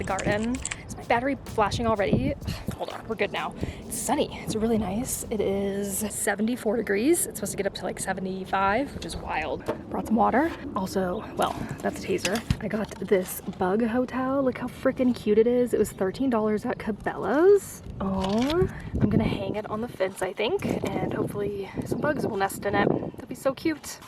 garden. Is my battery flashing already? Hold on, we're good now. It's sunny, it's really nice. It is 74 degrees. It's supposed to get up to like 75, which is wild. Brought some water. Also, well, that's a taser. I got this bug hotel. Look how freaking cute it is. It was $13 at Cabela's. Oh, I'm gonna hang it on the fence, I think, and hopefully some bugs will nest in it. That'd be so cute.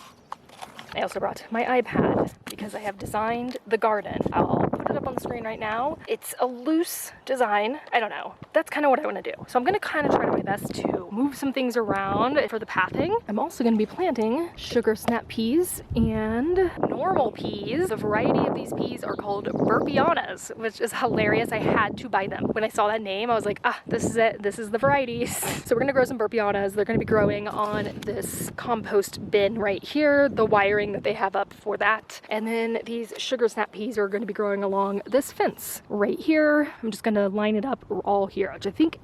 I also brought my iPad because I have designed the garden. I'll put it up on the screen right now. It's a loose design. I don't know. That's kind of what I want to do. So I'm going to kind of try my best to move some things around for the pathing. I'm also going to be planting sugar snap peas and normal peas. The variety of these peas are called Burpianas, which is hilarious. I had to buy them. When I saw that name, I was like, ah, this is it. This is the varieties. So we're going to grow some Burpianas. They're going to be growing on this compost bin right here. The wiring that they have up for that. And then these sugar snap peas are going to be growing along this fence right here. I'm just going to line it up all here, which I think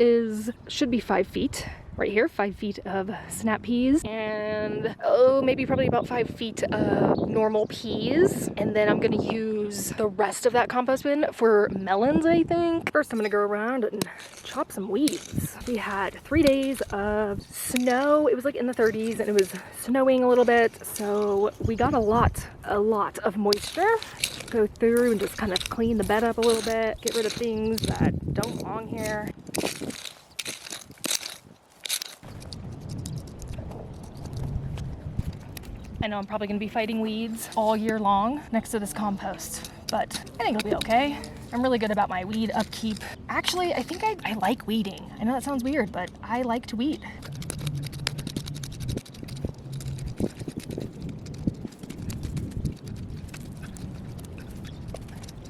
should be 5 feet. Right here, 5 feet of snap peas and maybe probably about 5 feet of normal peas. And then I'm gonna use the rest of that compost bin for melons, I think. First, I'm gonna go around and chop some weeds. We had 3 days of snow. It was like in the 30s and it was snowing a little bit. So we got a lot of moisture. Go through and just kind of clean the bed up a little bit, get rid of things that don't belong here. I know I'm probably gonna be fighting weeds all year long next to this compost, but I think it'll be okay. I'm really good about my weed upkeep. Actually, I think I like weeding. I know that sounds weird, but I like to weed.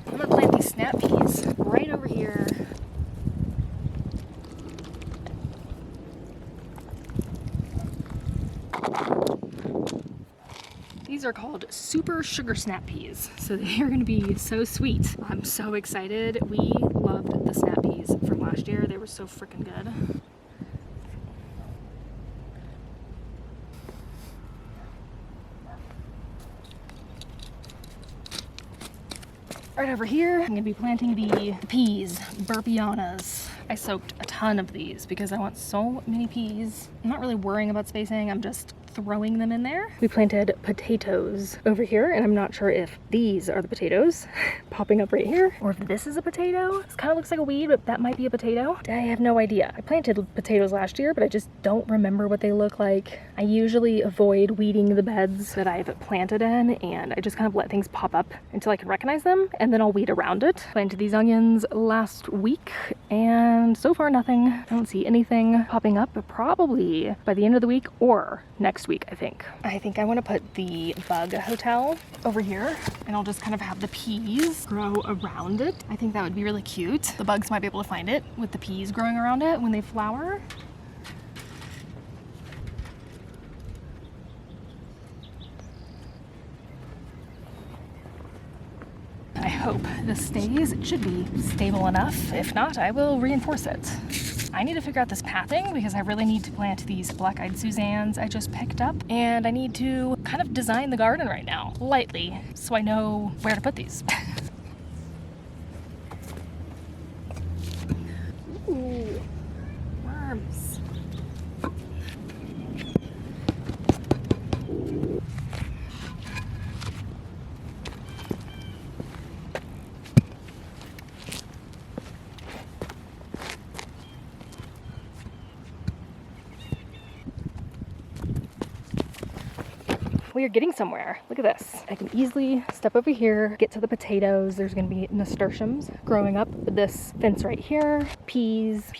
I'm gonna plant these snap peas right over here. These are called super sugar snap peas, so they're gonna be so sweet. I'm so excited. We loved the snap peas from last year. They were so freaking good. Right over here, I'm gonna be planting the peas, Burpianas. I soaked a ton of these because I want so many peas. I'm not really worrying about spacing, I'm just throwing them in there. We planted potatoes over here, and I'm not sure if these are the potatoes popping up right here, or if this is a potato. This kind of looks like a weed, but that might be a potato. I have no idea. I planted potatoes last year, but I just don't remember what they look like. I usually avoid weeding the beds that I've planted in, and I just kind of let things pop up until I can recognize them, and then I'll weed around it. Planted these onions last week, and so far nothing. I don't see anything popping up, but probably by the end of the week or next week, I think. I want to put the bug hotel over here, and I'll just kind of have the peas grow around it. I think that would be really cute. The bugs might be able to find it with the peas growing around it when they flower. I hope this stays. It should be stable enough. If not, I will reinforce it. I need to figure out this pathing because I really need to plant these black-eyed Suzannes I just picked up, and I need to kind of design the garden right now, lightly, so I know where to put these. Ooh, worms. We are getting somewhere. Look at this. I can easily step over here, get to the potatoes. There's gonna be nasturtiums growing up this fence right here. Peas,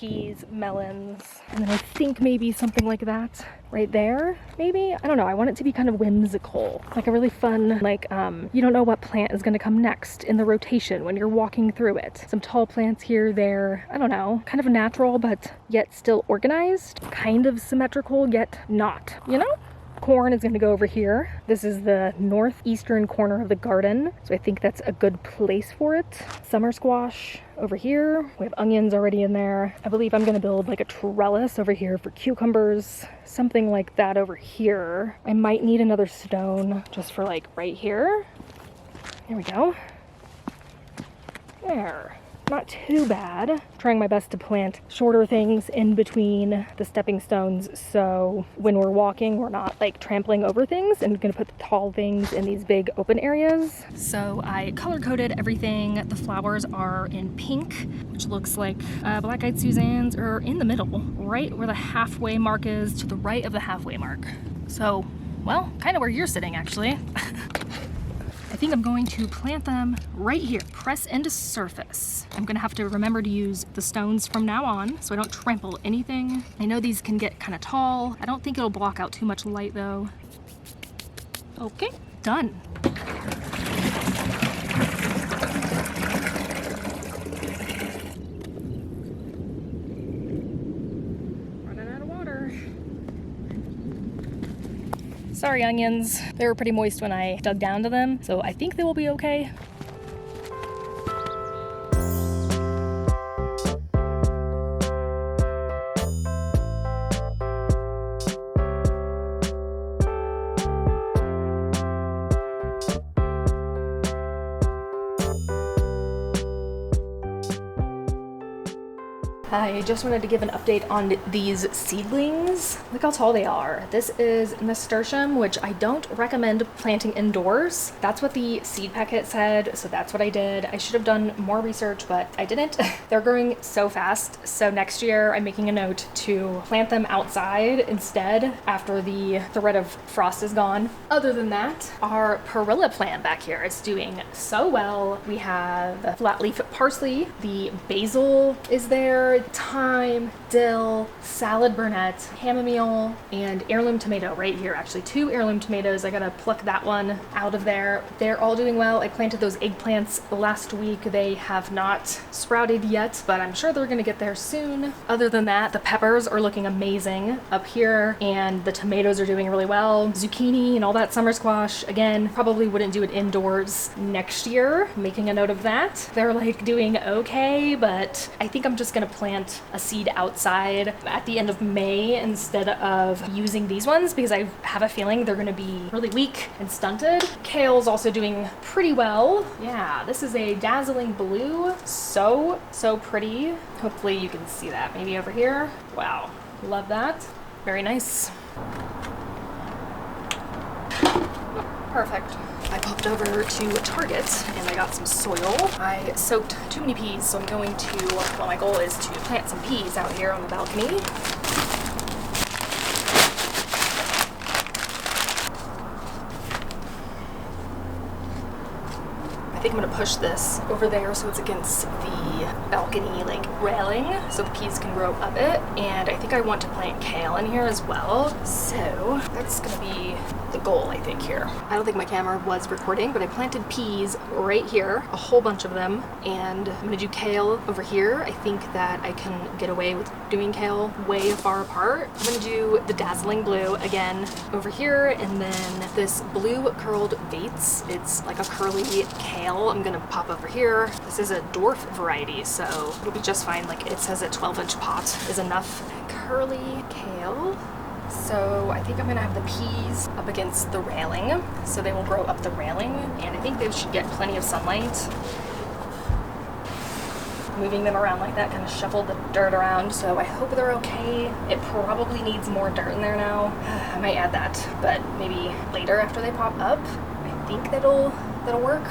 melons, and then I think maybe something like that right there, maybe? I don't know. I want it to be kind of whimsical. Like a really fun, like, you don't know what plant is gonna come next in the rotation when you're walking through it. Some tall plants here, there, I don't know. Kind of natural, but yet still organized. Kind of symmetrical, yet not, you know? Corn is going to go over here. This is the northeastern corner of the garden, so I think that's a good place for it. Summer squash over here. We have onions already in there. I believe I'm going to build like a trellis over here for cucumbers, something like that over here. I might need another stone just for like right here. There we go. There. not too bad. Trying my best to plant shorter things in between the stepping stones, so when we're walking, we're not like trampling over things, and gonna put the tall things in these big open areas. So I color coded everything. The flowers are in pink, which looks like black-eyed Suzanne's are in the middle, right where the halfway mark is, to the right of the halfway mark. So, well, kind of where you're sitting actually. I think I'm going to plant them right here, press into surface. I'm gonna have to remember to use the stones from now on so I don't trample anything. I know these can get kind of tall. I don't think it'll block out too much light though. Okay, done. Sorry, onions. They were pretty moist when I dug down to them, so I think they will be okay. I just wanted to give an update on these seedlings. Look how tall they are. This is nasturtium, which I don't recommend planting indoors. That's what the seed packet said, so that's what I did. I should have done more research, but I didn't. They're growing so fast, so next year I'm making a note to plant them outside instead after the threat of frost is gone. Other than that, our perilla plant back here is doing so well. We have flat leaf parsley, the basil is there, thyme, dill, salad burnet, chamomile, and heirloom tomato right here. Actually, 2 heirloom tomatoes. I gotta pluck that one out of there. They're all doing well. I planted those eggplants last week. They have not sprouted yet, but I'm sure they're gonna get there soon. Other than that, the peppers are looking amazing up here, and the tomatoes are doing really well. Zucchini and all that summer squash, again, probably wouldn't do it indoors next year. Making a note of that. They're like doing okay, but I think I'm just gonna plant a seed outside at the end of May instead of using these ones, because I have a feeling they're going to be really weak and stunted. Kale's also doing pretty well. Yeah, this is a dazzling blue. So pretty. Hopefully you can see that maybe over here. Wow, love that. Very nice. Perfect. I popped over to Target and I got some soil. I soaked too many peas, so I'm going to, well, my goal is to plant some peas out here on the balcony. I think I'm gonna push this over there so it's against the balcony like railing so the peas can grow up it. And I think I want to plant kale in here as well. So that's gonna be the goal, I think, here. I don't think my camera was recording, but I planted peas right here, a whole bunch of them, and I'm gonna do kale over here. I think that I can get away with doing kale way far apart. I'm gonna do the dazzling blue again over here, and then this blue curled Vates. It's like a curly kale. I'm gonna pop over here. This is a dwarf variety, so it'll be just fine. Like it says a 12-inch pot is enough. Curly kale. So I think I'm gonna have the peas up against the railing, so they will grow up the railing, and I think they should get plenty of sunlight. Moving them around like that kind of shuffled the dirt around, so I hope they're okay. It probably needs more dirt in there now. I might add that, but maybe later after they pop up. I think that'll work.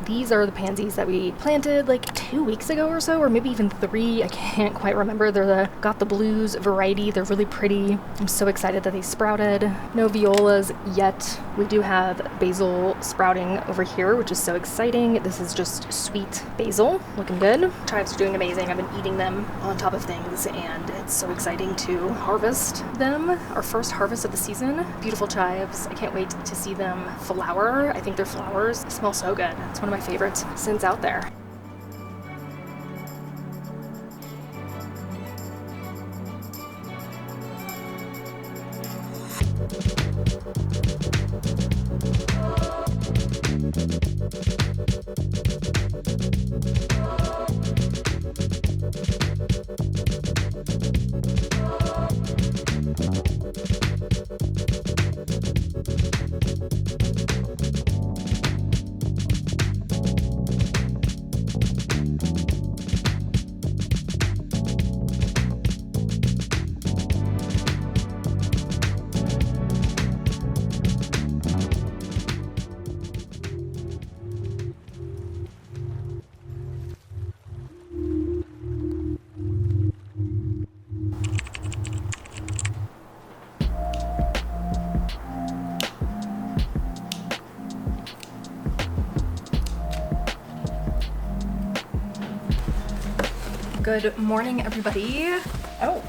These are the pansies that we planted like 2 weeks ago or so, or maybe even 3. I can't quite remember. They're the Got the Blues variety. They're really pretty. I'm so excited that they sprouted. No violas yet. We do have basil sprouting over here, which is so exciting. This is just sweet basil. Looking good. Chives are doing amazing. I've been eating them on top of things, and it's so exciting to harvest them. Our first harvest of the season. Beautiful chives. I can't wait to see them flower. I think their flowers smell so good. It's one of my favorite scents out there. Good morning, everybody. Oh,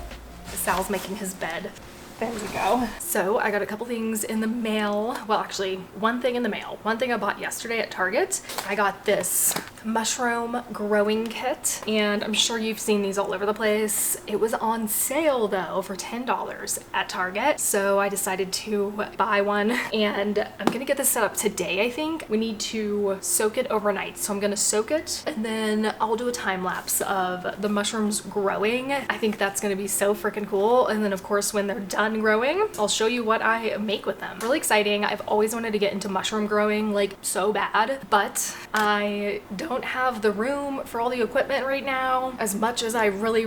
Sal's making his bed. There we go. So I got a couple things in the mail. Well, actually, one thing in the mail. One thing I bought yesterday at Target. I got this mushroom growing kit, and I'm sure you've seen these all over the place. It was on sale though for $10 at Target. So I decided to buy one, and I'm gonna get this set up today, I think. We need to soak it overnight. So I'm gonna soak it, and then I'll do a time lapse of the mushrooms growing. I think that's gonna be so freaking cool. And then of course, when they're done growing, I'll show you what I make with them. Really exciting. I've always wanted to get into mushroom growing like so bad, but I don't have the room for all the equipment right now. As much as I really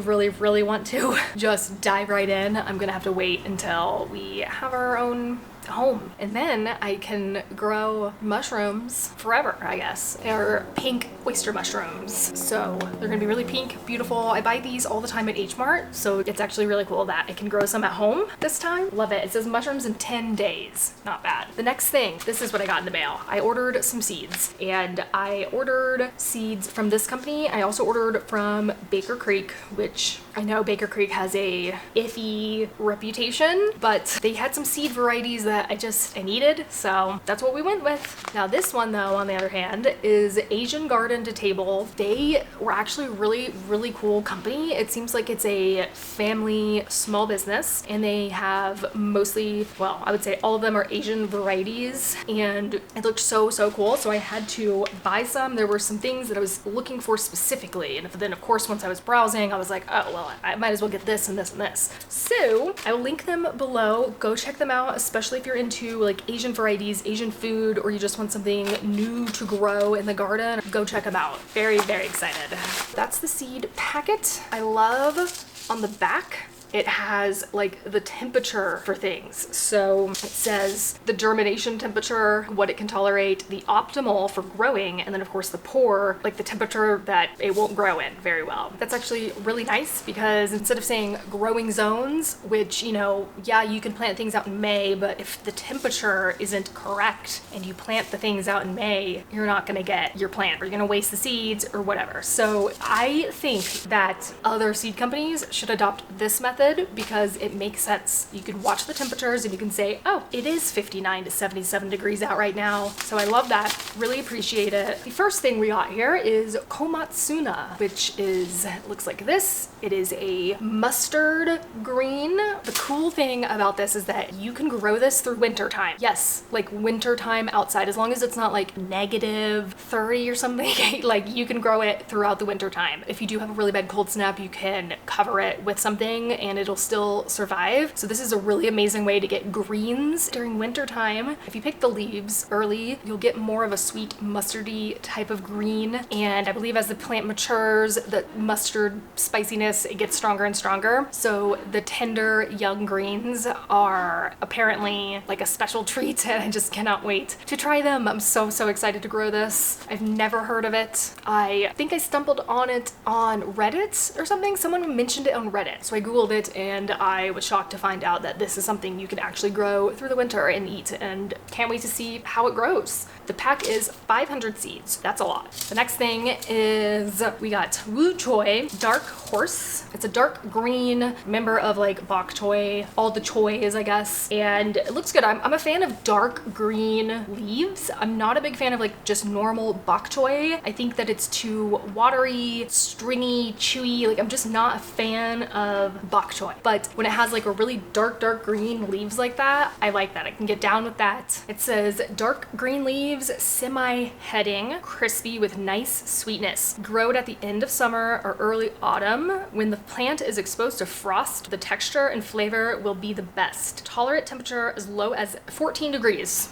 want to just dive right in, I'm gonna have to wait until we have our own home, and then I can grow mushrooms forever, I guess. They're pink oyster mushrooms, so they're gonna be really pink, beautiful. I buy these all the time at H Mart, so it's actually really cool that I can grow some at home this time. Love it. It says mushrooms in 10 days. Not bad. The next thing, this is what I got in the mail. I ordered some seeds, and I ordered seeds from this company. I also ordered from Baker Creek, which I know Baker Creek has a iffy reputation, but they had some seed varieties that I needed, so that's what we went with. Now this one though, on the other hand, is Asian Garden to Table. They were actually really cool company. It seems like it's a family small business, and they have mostly, well, I would say all of them are Asian varieties, and it looked so cool, so I had to buy some. There were some things that I was looking for specifically, and then of course once I was browsing, I was like, oh well, I might as well get this and this and this. So I will link them below. Go check them out, especially if you're into like Asian varieties, Asian food, or you just want something new to grow in the garden. Go check them out. Very excited. That's the seed packet. I love on the back, it has like the temperature for things. So it says the germination temperature, what it can tolerate, the optimal for growing, and then of course the poor, like the temperature that it won't grow in very well. That's actually really nice, because instead of saying growing zones, which, you know, yeah, you can plant things out in May, but if the temperature isn't correct and you plant the things out in May, you're not gonna get your plant, or you're gonna waste the seeds or whatever. So I think that other seed companies should adopt this method, because it makes sense. You can watch the temperatures and you can say, oh, it is 59 to 77 degrees out right now. So I love that. Really appreciate it. The first thing we got here is Komatsuna, which looks like this. It is a mustard green. The cool thing about this is that you can grow this through winter time. Yes, like winter time outside, as long as it's not like -30 or something. Like you can grow it throughout the winter time. If you do have a really bad cold snap, you can cover it with something and it'll still survive. So this is a really amazing way to get greens during winter time. If you pick the leaves early, you'll get more of a sweet mustardy type of green. And I believe as the plant matures, the mustard spiciness, it gets stronger and stronger. So the tender young greens are apparently like a special treat, and I just cannot wait to try them. I'm so excited to grow this. I've never heard of it. I think I stumbled on it on Reddit or something. Someone mentioned it on Reddit. So I Googled it, and I was shocked to find out that this is something you can actually grow through the winter and eat, and can't wait to see how it grows. The pack is 500 seeds. That's a lot. The next thing is we got Wu Choi Dark Horse. It's a dark green member of like bok choy, all the choys, I guess, and it looks good. I'm a fan of dark green leaves. I'm not a big fan of like just normal bok choy. I think that it's too watery, stringy, chewy. Like I'm just not a fan of bok choy. But when it has like a really dark green leaves like that, I like that. I can get down with that. It says dark green leaves, semi-heading, crispy with nice sweetness. Growed at the end of summer or early autumn. When the plant is exposed to frost, the texture and flavor will be the best. Tolerant temperature as low as 14 degrees.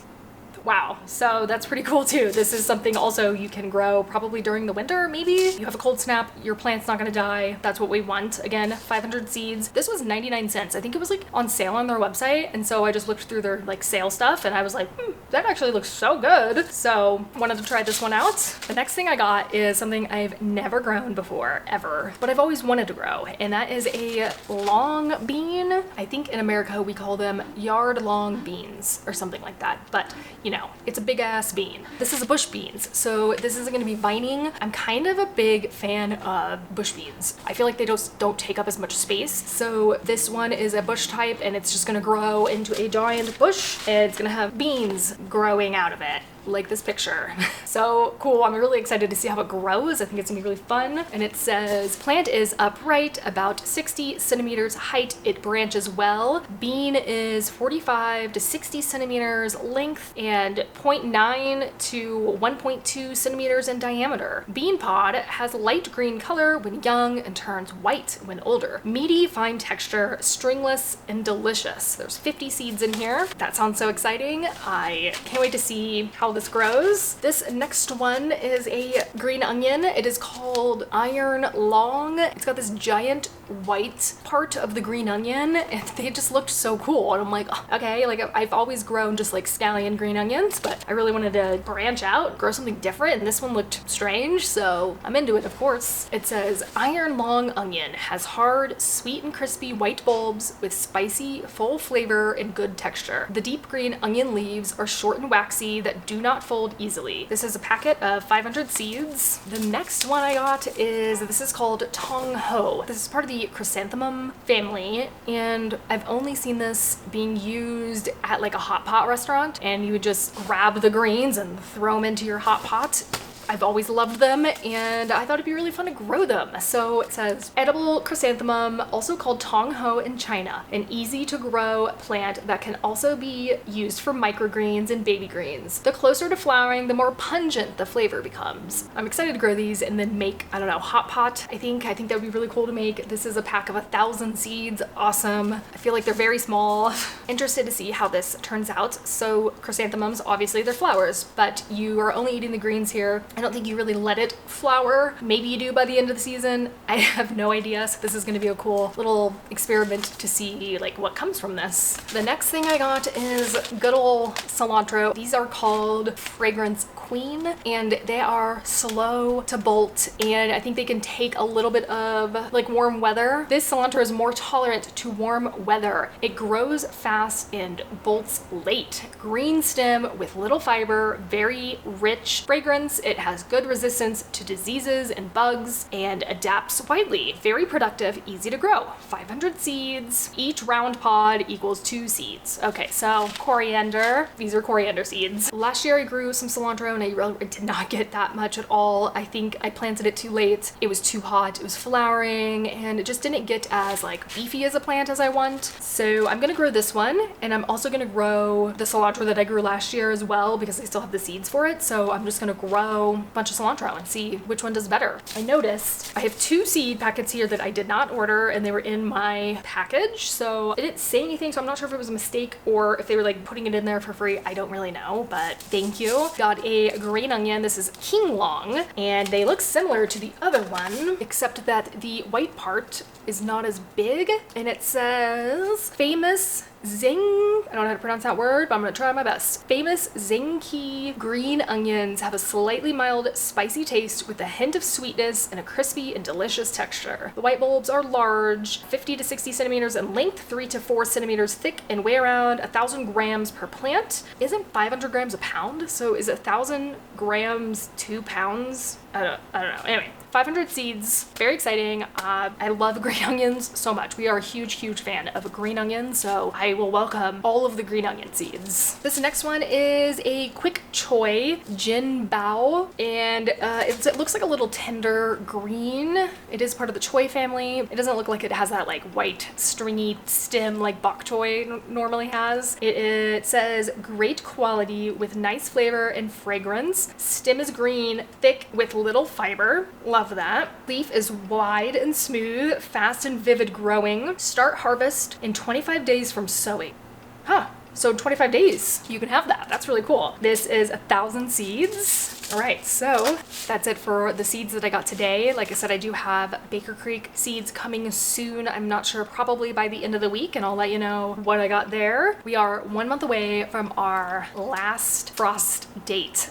Wow, so that's pretty cool too. This is something also you can grow probably during the winter, maybe. You have a cold snap, your plant's not gonna die. That's what we want. Again, 500 seeds. This was 99 cents. I think it was like on sale on their website, and so I just looked through their like sale stuff, and I was like, that actually looks so good. So wanted to try this one out. The next thing I got is something I've never grown before, ever, but I've always wanted to grow, and that is a long bean. I think in America we call them yard long beans or something like that, but you know, know, it's a big ass bean. This is a bush beans, so this isn't gonna be vining. I'm kind of a big fan of bush beans. I feel like they don't take up as much space. So this one is a bush type, and it's just gonna grow into a giant bush, and it's gonna have beans growing out of it, like this picture. So cool. I'm really excited to see how it grows. I think it's gonna be really fun. And it says plant is upright, about 60 centimeters height. It branches well. Bean is 45 to 60 centimeters length and 0.9 to 1.2 centimeters in diameter. Bean pod has light green color when young and turns white when older. Meaty, fine texture, stringless, and delicious. There's 50 seeds in here. That sounds so exciting. I can't wait to see how this grows. This next one is a green onion. It is called Iron Long. It's got this giant white part of the green onion, and they just looked so cool. And I'm like, oh, okay, like I've always grown just like scallion green onions, but I really wanted to branch out, grow something different, and this one looked strange, so I'm into it, of course. It says Iron Long onion has hard, sweet and crispy white bulbs with spicy, full flavor and good texture. The deep green onion leaves are short and waxy that do not fold easily. This is a packet of 500 seeds. The next one I got is, this is called Tong Ho. This is part of the chrysanthemum family, and I've only seen this being used at like a hot pot restaurant, and you would just grab the greens and throw them into your hot pot. I've always loved them, and I thought it'd be really fun to grow them. So it says, edible chrysanthemum, also called Tong Ho in China, an easy to grow plant that can also be used for microgreens and baby greens. The closer to flowering, the more pungent the flavor becomes. I'm excited to grow these and then make, I don't know, hot pot. I think that would be really cool to make. This is a pack of 1,000 seeds. Awesome. I feel like they're very small. Interested to see how this turns out. So chrysanthemums, obviously they're flowers, but you are only eating the greens here. I don't think you really let it flower. Maybe you do by the end of the season. I have no idea. So this is going to be a cool little experiment to see like what comes from this. The next thing I got is good old cilantro. These are called Fragrance Queen, and they are slow to bolt, and I think they can take a little bit of like warm weather. This cilantro is more tolerant to warm weather. It grows fast and bolts late. Green stem with little fiber, very rich fragrance. It has good resistance to diseases and bugs and adapts widely. Very productive, easy to grow. 500 seeds. Each round pod equals 2 seeds. Okay, so coriander. These are coriander seeds. Last year I grew some cilantro and I really did not get that much at all. I think I planted it too late. It was too hot. It was flowering, and it just didn't get as like beefy as a plant as I want. So I'm gonna grow this one, and I'm also gonna grow the cilantro that I grew last year as well because I still have the seeds for it. So I'm just gonna grow a bunch of cilantro and see which one does better. I noticed I have 2 seed packets here that I did not order, and they were in my package. So it didn't say anything, so I'm not sure if it was a mistake or if they were like putting it in there for free. I don't really know, but thank you. Got a green onion. This is King Long, and they look similar to the other one, except that the white part is not as big, and it says famous Zing, I don't know how to pronounce that word, but I'm gonna try my best. Famous Zingki green onions have a slightly mild, spicy taste with a hint of sweetness and a crispy and delicious texture. The white bulbs are large, 50 to 60 centimeters in length, 3 to 4 centimeters thick, and weigh around 1,000 grams per plant. Isn't 500 grams a pound? So is 1,000 grams 2 pounds? I don't know. Anyway, 500 seeds, very exciting. I love green onions so much. We are a huge fan of green onions, so I will welcome all of the green onion seeds. This next one is a quick choy Jin Bao, and it looks like a little tender green. It is part of the choy family. It doesn't look like it has that like white stringy stem like bok choy normally has. It says great quality with nice flavor and fragrance. Stem is green, thick with little fiber. Love that. Leaf is wide and smooth, fast and vivid growing. Start harvest in 25 days from sowing. Huh. So 25 days, you can have that. That's really cool. This is 1,000 seeds. All right, so that's it for the seeds that I got today. Like I said, I do have Baker Creek seeds coming soon. I'm not sure, probably by the end of the week, and I'll let you know what I got there. We are 1 month away from our last frost date.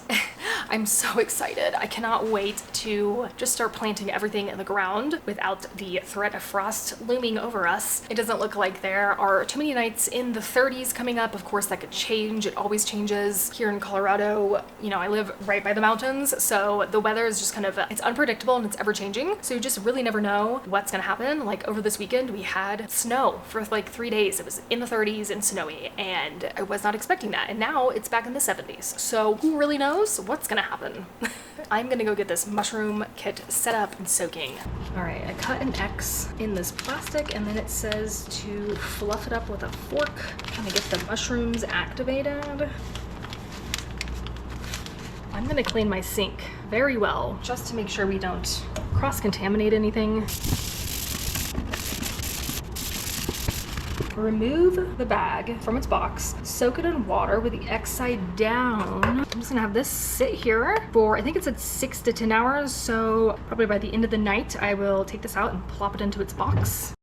I'm so excited. I cannot wait to just start planting everything in the ground without the threat of frost looming over us. It doesn't look like there are too many nights in the 30s coming up. Of course, that could change. It always changes. Here in Colorado, you know, I live right by the mountains, so the weather is just kind of, it's unpredictable and it's ever changing. So you just really never know what's gonna happen. Like over this weekend, we had snow for like 3 days. It was in the 30s and snowy, and I was not expecting that. And now it's back in the 70s. So who really knows what's gonna happen? I'm gonna go get this mushroom kit set up and soaking. All right, I cut an X in this plastic, and then it says to fluff it up with a fork. Trying to get the mushrooms activated. I'm gonna clean my sink very well, just to make sure we don't cross-contaminate anything. Remove the bag from its box, soak it in water with the X side down. I'm just gonna have this sit here for, I think it said 6 to 10 hours, so probably by the end of the night I will take this out and plop it into its box.